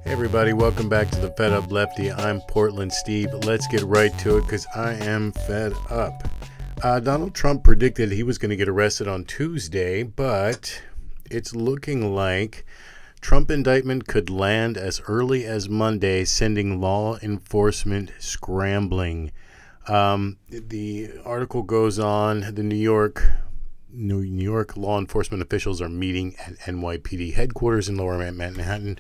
Hey everybody, welcome back to the Fed Up Lefty. I'm Portland Steve. Let's get right to it because I am fed up. Donald Trump predicted he was going to get arrested on Tuesday, but it's looking like Trump indictment could land as early as Monday, sending law enforcement scrambling. The article goes on. The New York law enforcement officials are meeting at NYPD headquarters in Lower Manhattan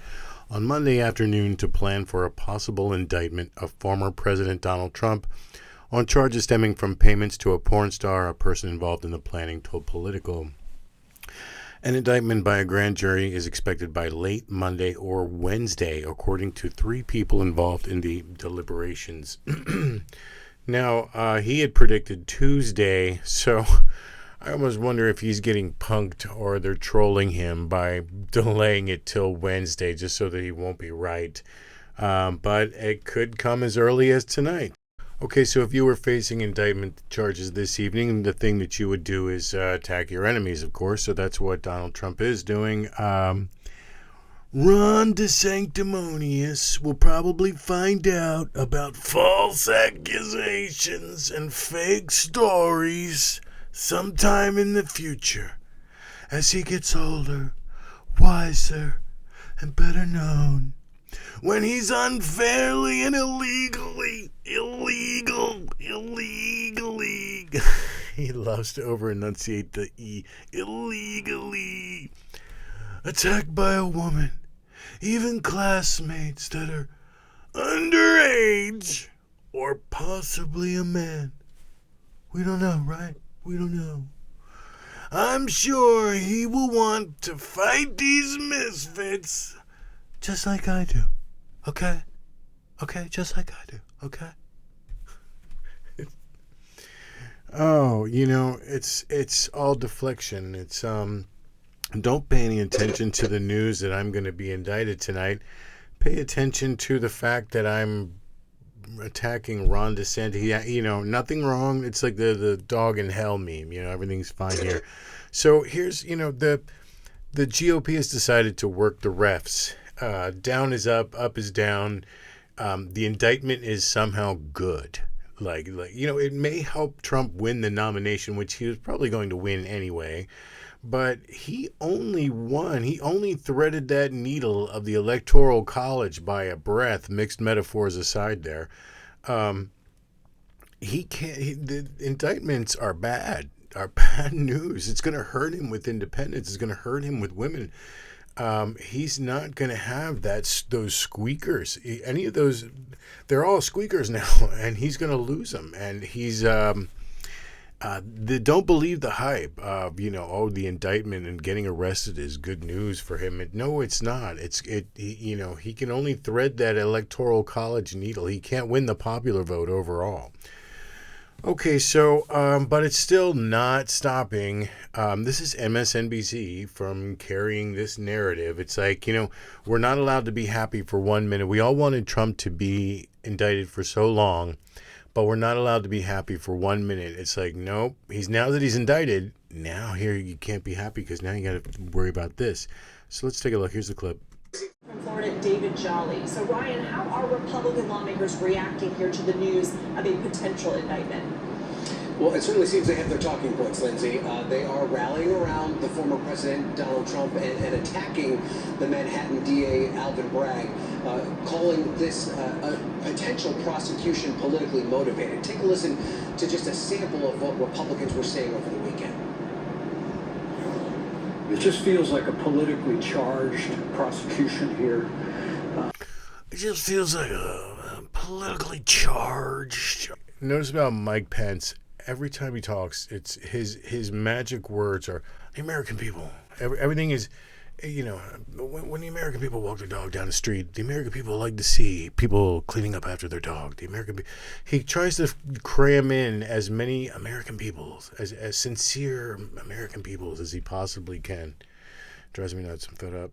on Monday afternoon to plan for a possible indictment of former President Donald Trump on charges stemming from payments to a porn star, a person involved in the planning, told Politico. An indictment by a grand jury is expected by late Monday or Wednesday, according to three people involved in the deliberations. Now, he had predicted Tuesday, so I almost wonder if he's getting punked or they're trolling him by delaying it till Wednesday just so that he won't be right. But it could come as early as tonight. Okay, so if you were facing indictment charges this evening, the thing that you would do is attack your enemies, of course. So that's what Donald Trump is doing. Ron DeSanctimonious will probably find out about false accusations and fake stories sometime in the future, as he gets older, wiser, and better known, when he's unfairly and illegally, he loves to over-enunciate the E, illegally, attacked by a woman, even classmates that are underage, or possibly a man. We don't know, right? We don't know. I'm sure he will want to fight these misfits just like I do. Okay? Okay, just like I do. Okay? Oh, it's all deflection. It's don't pay any attention to the news that I'm going to be indicted tonight. Pay attention to the fact that I'm attacking Ron DeSantis. Nothing wrong. It's like the dog in hell meme. Everything's fine here. So here's, the GOP has decided to work the refs. Down is up is down. The indictment is somehow good. It may help Trump win the nomination, which he was probably going to win anyway. But he only won. He only threaded that needle of the Electoral College by a breath, mixed metaphors aside there. The indictments are bad news. It's going to hurt him with independence. It's going to hurt him with women. He's not going to have those squeakers. Any of those, they're all squeakers now, and he's going to lose them. And he's... don't believe the hype of, the indictment and getting arrested is good news for him. No, it's not. He can only thread that Electoral College needle. He can't win the popular vote overall. Okay, so, but it's still not stopping. This is MSNBC from carrying this narrative. It's like, we're not allowed to be happy for 1 minute. We all wanted Trump to be indicted for so long, but we're not allowed to be happy for 1 minute. It's like, nope, now that he's indicted, now here you can't be happy because now you got to worry about this. So let's take a look. Here's the clip. From Florida, David Jolly. So Ryan, how are Republican lawmakers reacting here to the news of a potential indictment? Well, it certainly seems they have their talking points, Lindsay. They are rallying around the former president, Donald Trump, and attacking the Manhattan DA, Alvin Bragg, calling this a potential prosecution politically motivated. Take a listen to just a sample of what Republicans were saying over the weekend. It just feels like a politically charged prosecution here. It just feels like a politically charged. Notice about Mike Pence. Every time he talks, it's his magic words are the American people. Everything is, when the American people walk their dog down the street, the American people like to see people cleaning up after their dog. He tries to cram in as many American peoples, as sincere American peoples as he possibly can. Drives me nuts. I'm fed up.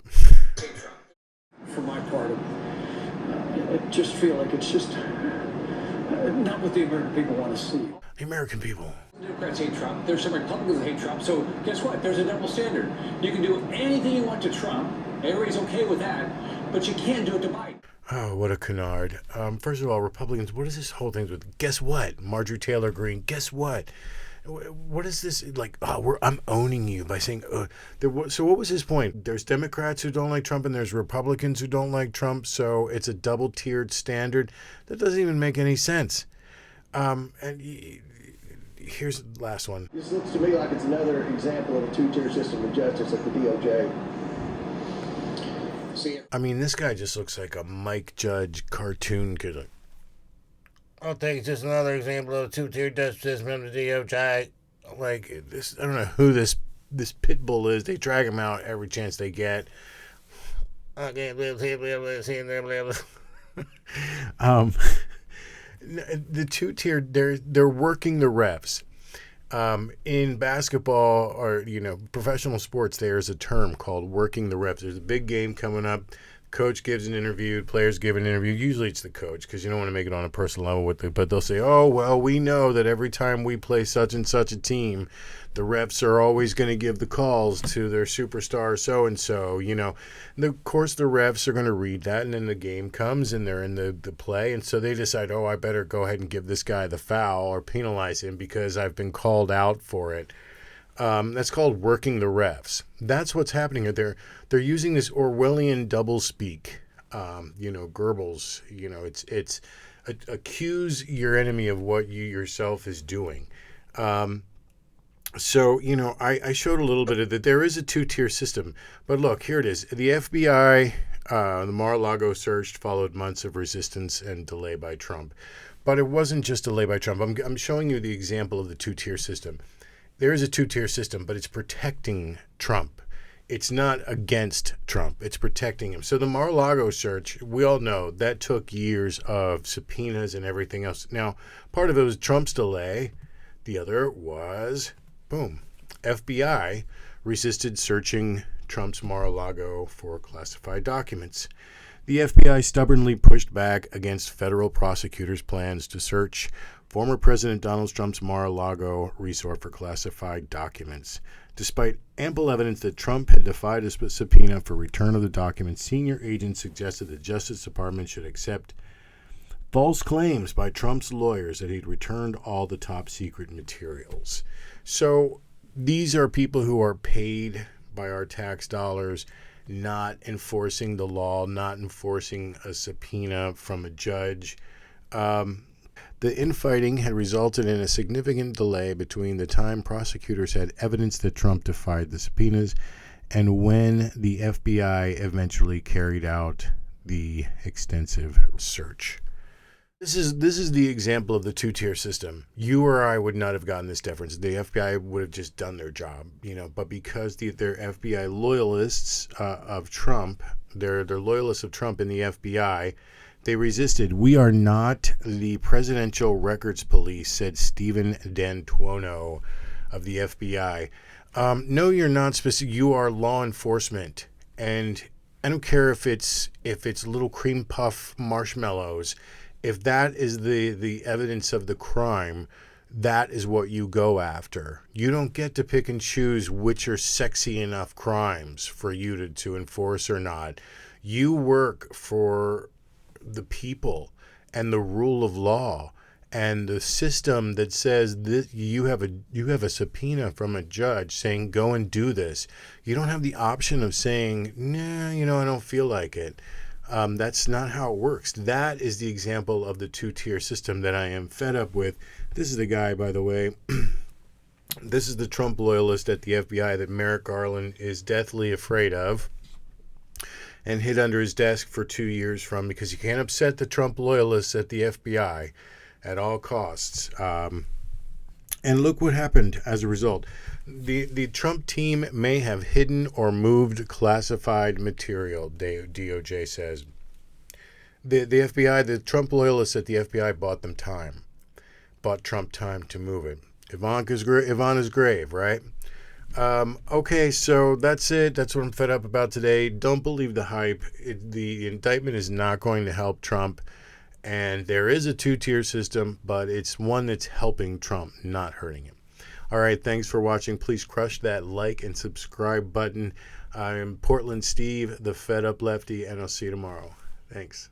For my part, I just feel like it's just not what the American people want to see. The American people. Democrats hate Trump. There's some Republicans that hate Trump. So guess what? There's a double standard. You can do anything you want to Trump, Everybody's okay with that, but you can't do it to Biden. Oh, what a canard. First of all, Republicans, what is this whole thing with? Guess what? Marjorie Taylor Greene, guess what? What is this like? Oh, I'm owning you by saying. So what was his point? There's Democrats who don't like Trump, and there's Republicans who don't like Trump. So it's a double-tiered standard that doesn't even make any sense. Here's the last one. This looks to me like it's another example of a two-tier system of justice at the DOJ. I mean, this guy just looks like a Mike Judge cartoon kid. I'll take just another example of a two-tier justice system of the DOJ. Like this, I don't know who this pit bull is. They drag him out every chance they get. Okay, the two-tier, they're working the refs. In basketball or professional sports, there's a term called working the refs. There's a big game coming up. Coach gives an interview. Players give an interview. Usually it's the coach because you don't want to make it on a personal level with it. But they'll say, "Oh well, we know that every time we play such and such a team, the refs are always going to give the calls to their superstar so and so." And of course the refs are going to read that, and then the game comes and they're in the play, and so they decide, "Oh, I better go ahead and give this guy the foul or penalize him because I've been called out for it." That's called working the refs. That's what's happening here. They're using this Orwellian doublespeak. Goebbels. It's accuse your enemy of what you yourself is doing. So I showed a little bit of that. There is a two-tier system, but look, here it is. The FBI, the Mar-a-Lago search followed months of resistance and delay by Trump, but it wasn't just delay by Trump. I'm showing you the example of the two-tier system. There is a two-tier system, but it's protecting Trump. It's not against Trump. It's protecting him. So the Mar-a-Lago search, we all know that took years of subpoenas and everything else. Now, part of it was Trump's delay. The other was, boom, FBI resisted searching Trump's Mar-a-Lago for classified documents. The FBI stubbornly pushed back against federal prosecutors' plans to search former President Donald Trump's Mar-a-Lago resort for classified documents. Despite ample evidence that Trump had defied a subpoena for return of the documents, senior agents suggested the Justice Department should accept false claims by Trump's lawyers that he'd returned all the top secret materials. So these are people who are paid by our tax dollars, not enforcing the law, not enforcing a subpoena from a judge. The infighting had resulted in a significant delay between the time prosecutors had evidence that Trump defied the subpoenas and when the FBI eventually carried out the extensive search. This is the example of the two-tier system. You or I would not have gotten this deference. The FBI would have just done their job, but because they're FBI loyalists of Trump, they're loyalists of Trump in the FBI, they resisted. We are not the presidential records police, said Stephen D'Antuono of the FBI. No, you're not specific. You are law enforcement. And I don't care if it's little cream puff marshmallows. If that is the evidence of the crime, that is what you go after. You don't get to pick and choose which are sexy enough crimes for you to enforce or not. You work for the people and the rule of law and the system that says that you have a subpoena from a judge saying go and do this. You don't have the option of saying nah, I don't feel like it. That's not how it works. That is the example of the two-tier system that I am fed up with. This is the guy, by the way. This is the Trump loyalist at the FBI that Merrick Garland is deathly afraid of and hid under his desk for 2 years from, because you can't upset the Trump loyalists at the FBI at all costs. And look what happened as a result. The Trump team may have hidden or moved classified material, DOJ says. The FBI, the Trump loyalists at the FBI bought Trump time to move it. Ivana's grave, right? Okay, so that's it. That's what I'm fed up about today. Don't believe the hype. The indictment is not going to help Trump. And there is a two-tier system, but it's one that's helping Trump, not hurting him. All right, thanks for watching. Please crush that like and subscribe button. I'm Portland Steve, the Fed Up Lefty, and I'll see you tomorrow. Thanks.